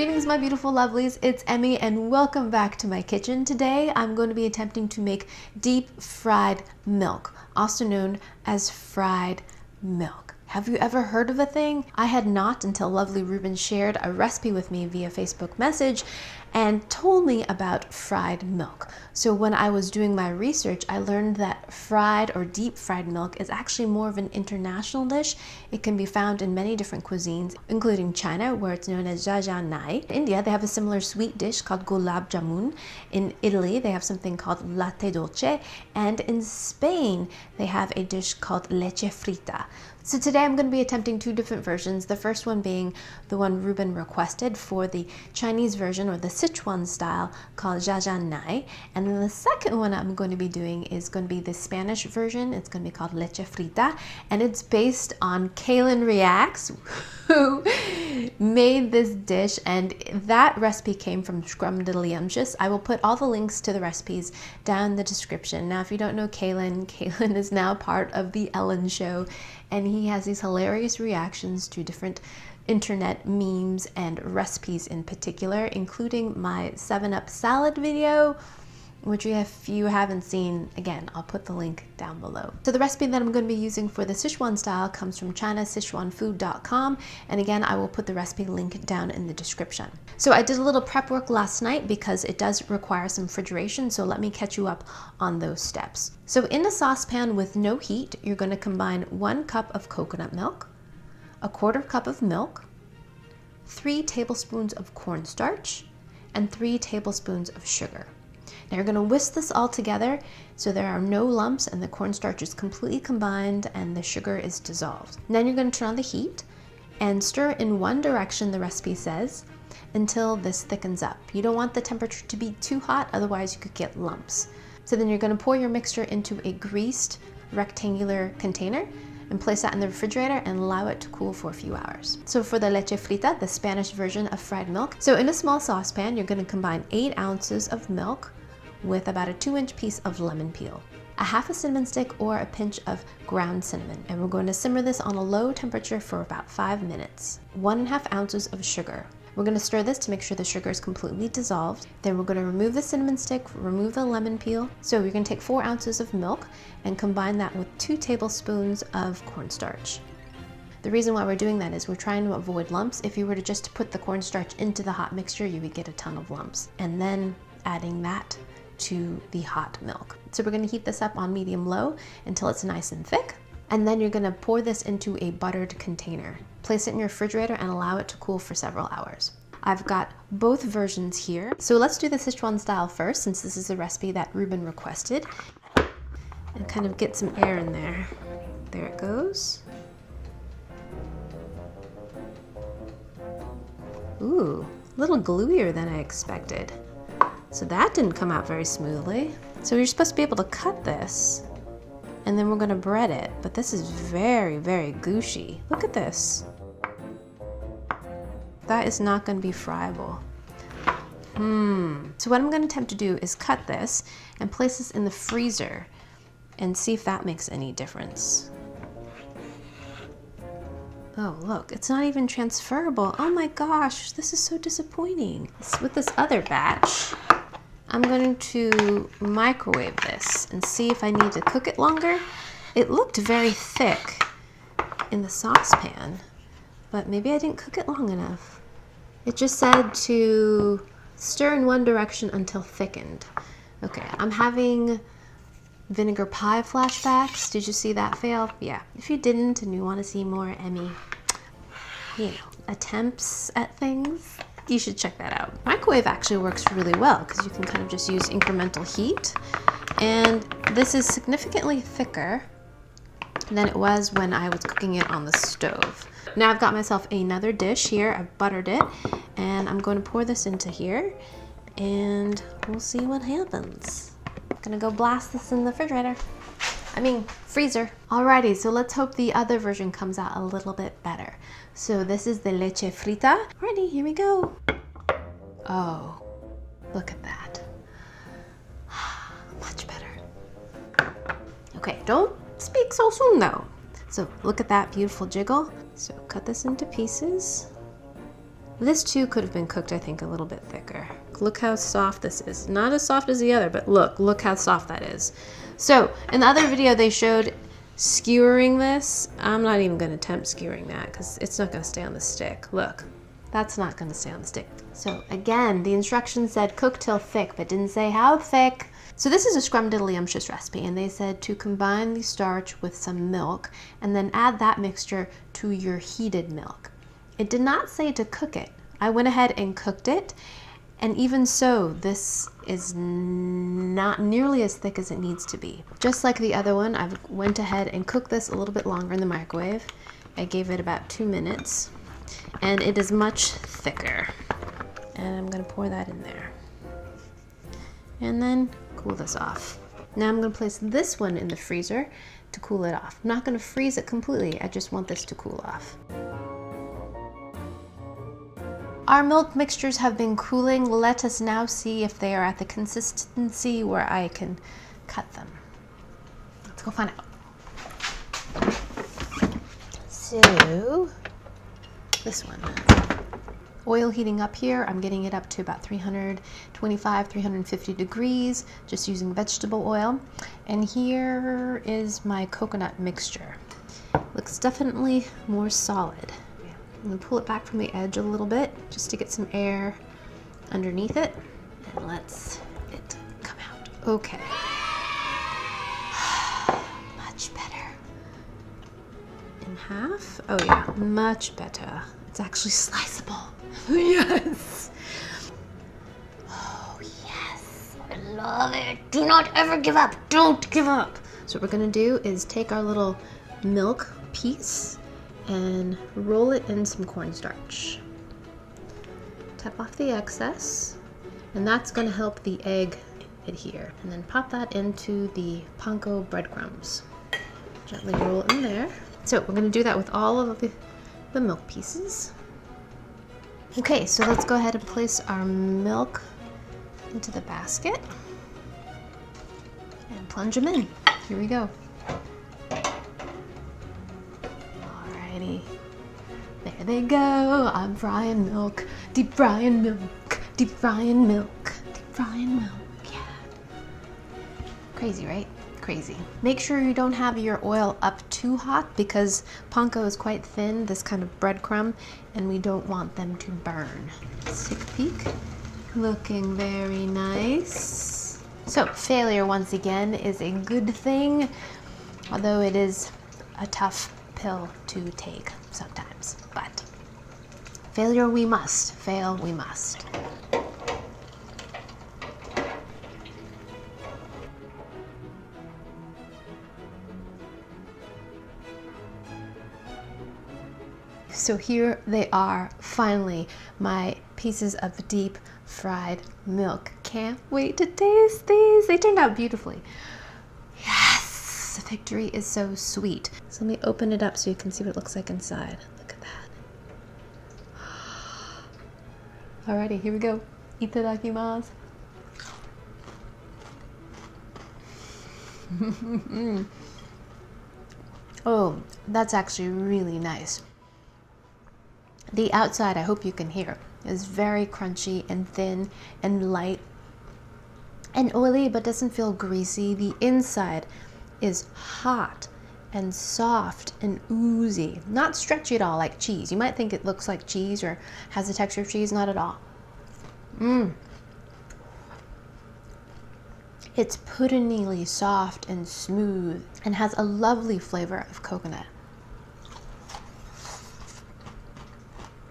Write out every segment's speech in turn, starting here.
Greetings, my beautiful lovelies. It's Emmy and welcome back to my kitchen. Today I'm going to be attempting to make deep fried milk, also known as fried milk. Have you ever heard of a thing? I had not until lovely Ruben shared a recipe with me via Facebook message and told me about fried milk. So when I was doing my research, I learned that fried or deep fried milk is actually more of an international dish. It can be found in many different cuisines, including China, where it's known as Zha Nai. In India, they have a similar sweet dish called gulab jamun. In Italy, they have something called latte dolce. And in Spain, they have a dish called leche frita. So today I'm going to be attempting two different versions. The first one being the one Ruben requested for the Chinese version, or the Sichuan style, called Zha Xian Nai. And then the second one I'm going to be doing is going to be the Spanish version. It's going to be called Leche Frita, and it's based on Kaylin Reacts, who made this dish, and that recipe came from Scrumdiddlyumptious. I will put all the links to the recipes down in the description. Now, if you don't know Kaylin is now part of the Ellen Show, and he has these hilarious reactions to different internet memes and recipes in particular, including my 7-Up salad video, which if you haven't seen, again, I'll put the link down below. So the recipe that I'm going to be using for the Sichuan style comes from ChinaSichuanFood.com, and again, I will put the recipe link down in the description. So I did a little prep work last night because it does require some refrigeration, so let me catch you up on those steps. So in a saucepan with no heat, you're going to combine 1 cup of coconut milk, 1/4 cup of milk, 3 tablespoons of cornstarch, and 3 tablespoons of sugar. Now you're going to whisk this all together so there are no lumps and the cornstarch is completely combined and the sugar is dissolved. And then you're going to turn on the heat and stir in one direction, the recipe says, until this thickens up. You don't want the temperature to be too hot, otherwise you could get lumps. So then you're going to pour your mixture into a greased rectangular container and place that in the refrigerator and allow it to cool for a few hours. So for the leche frita, the Spanish version of fried milk, so in a small saucepan, you're going to combine 8 ounces of milk with about a 2-inch piece of lemon peel, a half a cinnamon stick or a pinch of ground cinnamon, and we're going to simmer this on a low temperature for about 5 minutes. 1.5 ounces of sugar. We're going to stir this to make sure the sugar is completely dissolved. Then we're going to remove the cinnamon stick, remove the lemon peel. So you're going to take 4 ounces of milk and combine that with 2 tablespoons of cornstarch. The reason why we're doing that is we're trying to avoid lumps. If you were to just put the cornstarch into the hot mixture, you would get a ton of lumps. And then adding that to the hot milk. So we're going to heat this up on medium-low until it's nice and thick. And then you're going to pour this into a buttered container. Place it in your refrigerator and allow it to cool for several hours. I've got both versions here. So let's do the Sichuan style first, since this is a recipe that Ruben requested. And kind of get some air in there. There it goes. Ooh, a little gluier than I expected. So that didn't come out very smoothly. So you're supposed to be able to cut this, and then we're going to bread it. But this is very, very gushy. Look at this. That is not going to be friable. So what I'm going to attempt to do is cut this and place this in the freezer and see if that makes any difference. Oh, look, it's not even transferable. Oh my gosh, this is so disappointing. With this other batch, I'm going to microwave this and see if I need to cook it longer. It looked very thick in the saucepan, but maybe I didn't cook it long enough. It just said to stir in one direction until thickened. Okay, I'm having vinegar pie flashbacks. Did you see that fail? Yeah. If you didn't and you want to see more Emmy, attempts at things, you should check that out. Microwave actually works really well because you can kind of just use incremental heat. And this is significantly thicker than it was when I was cooking it on the stove. Now I've got myself another dish here. I've buttered it and I'm going to pour this into here and we'll see what happens. I'm gonna go blast this in the freezer. Alrighty, so let's hope the other version comes out a little bit better. So this is the leche frita. Alrighty, here we go. Oh, look at that. Much better. Okay, don't speak so soon though. So look at that beautiful jiggle. So cut this into pieces. This too could have been cooked, I think, a little bit thicker. Look how soft this is. Not as soft as the other, but look how soft that is. So in the other video they showed skewering this. I'm not even gonna attempt skewering that because it's not gonna stay on the stick. Look, that's not gonna stay on the stick. So again, the instructions said cook till thick, but didn't say how thick. So this is a scrumdiddlyumptious recipe, and they said to combine the starch with some milk and then add that mixture to your heated milk. It did not say to cook it. I went ahead and cooked it, and even so, this is not nearly as thick as it needs to be. Just like the other one, I went ahead and cooked this a little bit longer in the microwave. I gave it about 2 minutes, and it is much thicker. And I'm gonna pour that in there. And then cool this off. Now I'm gonna place this one in the freezer to cool it off. I'm not gonna freeze it completely, I just want this to cool off. Our milk mixtures have been cooling. Let us now see if they are at the consistency where I can cut them. Let's go find out. So, this one. Oil heating up here. I'm getting it up to about 325, 350 degrees, just using vegetable oil. And here is my coconut mixture. Looks definitely more solid. I'm gonna pull it back from the edge a little bit just to get some air underneath it, and let's it come out. Okay. Much better. In half? Oh yeah, much better. It's actually sliceable. Yes. Oh yes, I love it. Do not ever give up. Don't give up. So what we're gonna do is take our little milk piece and roll it in some cornstarch. Tap off the excess, and that's going to help the egg adhere. And then pop that into the panko breadcrumbs. Gently roll it in there. So we're going to do that with all of the milk pieces. Okay, so let's go ahead and place our milk into the basket and plunge them in. Here we go. There they go. I'm frying milk, deep frying milk, deep frying milk, deep frying milk. Yeah. Crazy, right? Crazy. Make sure you don't have your oil up too hot because panko is quite thin, this kind of breadcrumb, and we don't want them to burn. Let's take a peek. Looking very nice. So failure, once again, is a good thing, although it is a tough pill to take sometimes, but failure we must, fail we must. So here they are, finally, my pieces of deep fried milk. Can't wait to taste these. They turned out beautifully. Yes, victory is so sweet. So let me open it up so you can see what it looks like inside. Look at that. Alrighty, here we go. Itadakimasu. Oh, that's actually really nice. The outside, I hope you can hear, is very crunchy and thin and light and oily, but doesn't feel greasy. The inside is hot and soft and oozy, not stretchy at all like cheese. You might think it looks like cheese or has the texture of cheese, not at all. It's puddingly soft and smooth and has a lovely flavor of coconut.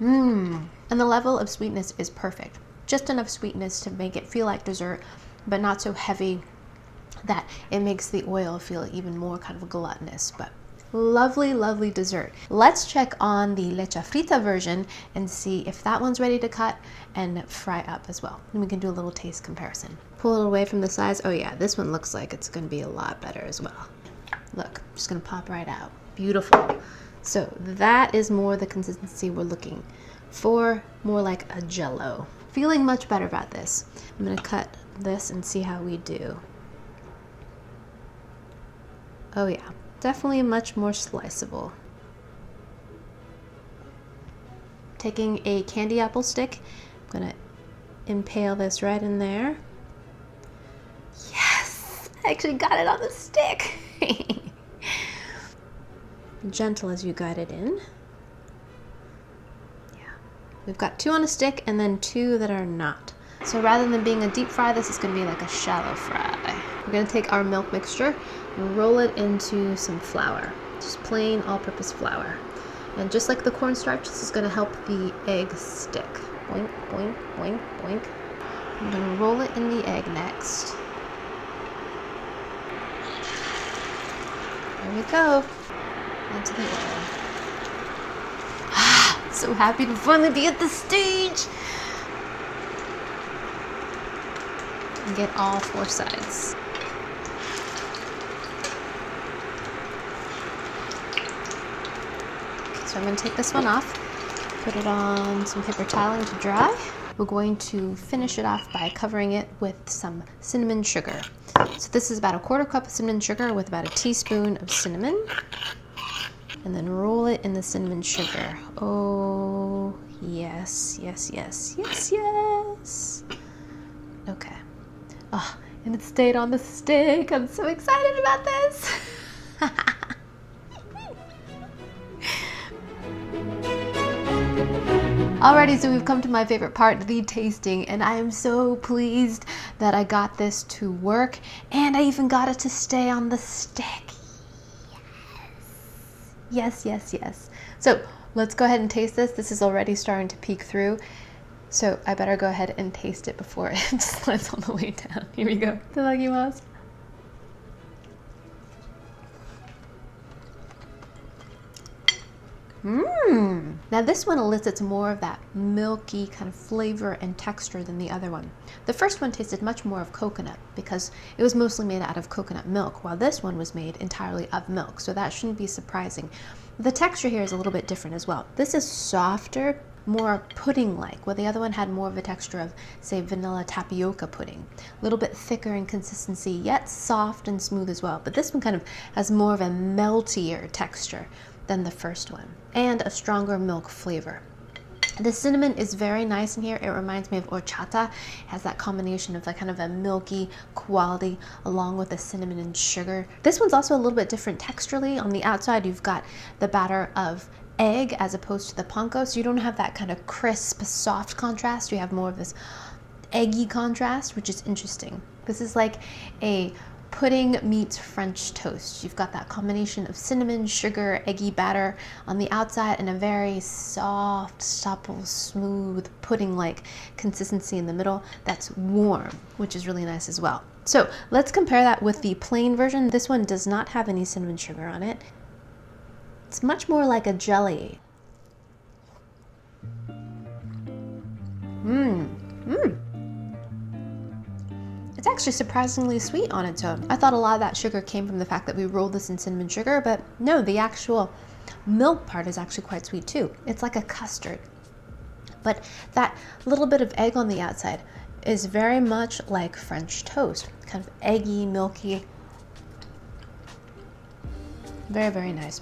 And the level of sweetness is perfect. Just enough sweetness to make it feel like dessert, but not so heavy that it makes the oil feel even more kind of gluttonous, but lovely, lovely dessert. Let's check on the Leche Frita version and see if that one's ready to cut and fry up as well. And we can do a little taste comparison. Pull it away from the sides. Oh yeah, this one looks like it's gonna be a lot better as well. Look, just gonna pop right out. Beautiful. So that is more the consistency we're looking for, more like a jello. Feeling much better about this. I'm gonna cut this and see how we do. Oh yeah, definitely much more sliceable. taking a candy apple stick. I'm gonna impale this right in there. Yes, I actually got it on the stick. Gentle as you guide it in. Yeah, we've got 2 on a stick and then 2 that are not. So rather than being a deep fry, this is gonna be like a shallow fry. We're gonna take our milk mixture and roll it into some flour, just plain all-purpose flour. And just like the cornstarch, this is gonna help the egg stick. Boink, boink, boink, boink. I'm gonna roll it in the egg next. There we go. Into the oil. So happy to finally be at this stage. And get all 4 sides. Okay, so I'm going to take this one off, put it on some paper toweling to dry. We're going to finish it off by covering it with some cinnamon sugar. So this is about a 1/4 cup of cinnamon sugar with about a teaspoon of cinnamon. And then roll it in the cinnamon sugar. Oh, yes, yes, yes, yes, yes. Okay. Oh, and it stayed on the stick. I'm so excited about this. Alrighty, so we've come to my favorite part, the tasting, and I am so pleased that I got this to work, and I even got it to stay on the stick. Yes, yes, yes. So let's go ahead and taste this. This is already starting to peek through. So I better go ahead and taste it before it slides all the way down. Here we go. Itadakimasu. Now this one elicits more of that milky kind of flavor and texture than the other one. The first one tasted much more of coconut because it was mostly made out of coconut milk, while this one was made entirely of milk, so that shouldn't be surprising. The texture here is a little bit different as well. This is softer, more pudding-like, while the other one had more of a texture of, say, vanilla tapioca pudding. A little bit thicker in consistency, yet soft and smooth as well. But this one kind of has more of a meltier texture than the first one, and a stronger milk flavor. The cinnamon is very nice in here. It reminds me of horchata. It has that combination of like kind of a milky quality along with the cinnamon and sugar. This one's also a little bit different texturally. On the outside, you've got the batter of egg as opposed to the panko, so you don't have that kind of crisp, soft contrast. You have more of this eggy contrast, which is interesting. This is like a pudding meets French toast. You've got that combination of cinnamon, sugar, eggy batter on the outside and a very soft, supple, smooth, pudding-like consistency in the middle that's warm, which is really nice as well. So let's compare that with the plain version. This one does not have any cinnamon sugar on it. It's much more like a jelly. It's actually surprisingly sweet on its own. I thought a lot of that sugar came from the fact that we rolled this in cinnamon sugar, but no, the actual milk part is actually quite sweet too. It's like a custard. But that little bit of egg on the outside is very much like French toast, kind of eggy, milky. Very, very nice.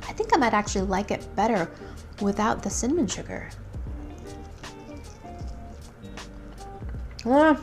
I think I might actually like it better without the cinnamon sugar. Well,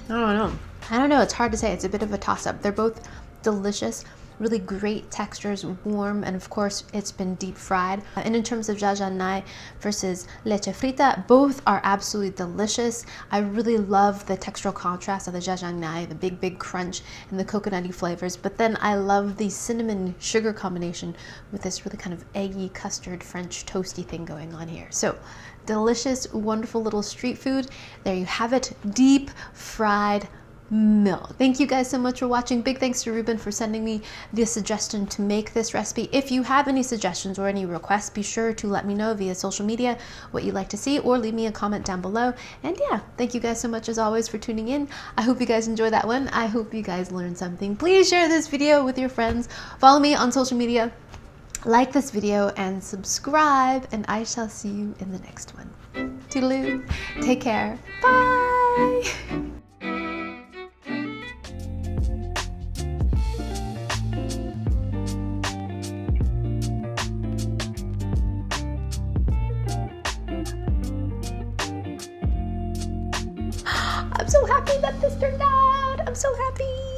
I don't know, it's hard to say. It's a bit of a toss-up. They're both delicious, really great textures, warm, and of course it's been deep fried. And in terms of Zha Xian Nai versus Leche Frita, both are absolutely delicious. I really love the textural contrast of the Zha Xian Nai, the big crunch and the coconutty flavors, but then I love the cinnamon sugar combination with this really kind of eggy custard French toasty thing going on here. So delicious, wonderful little street food. There you have it, deep fried milk. Thank you guys so much for watching. Big thanks to Ruben for sending me the suggestion to make this recipe. If you have any suggestions or any requests, be sure to let me know via social media what you'd like to see, or leave me a comment down below. And yeah, thank you guys so much as always for tuning in. I hope you guys enjoyed that one. I hope you guys learned something. Please share this video with your friends. Follow me on social media, like this video, and subscribe, and I shall see you in the next one. Toodaloo. Take care. Bye. I'm so happy that this turned out. I'm so happy.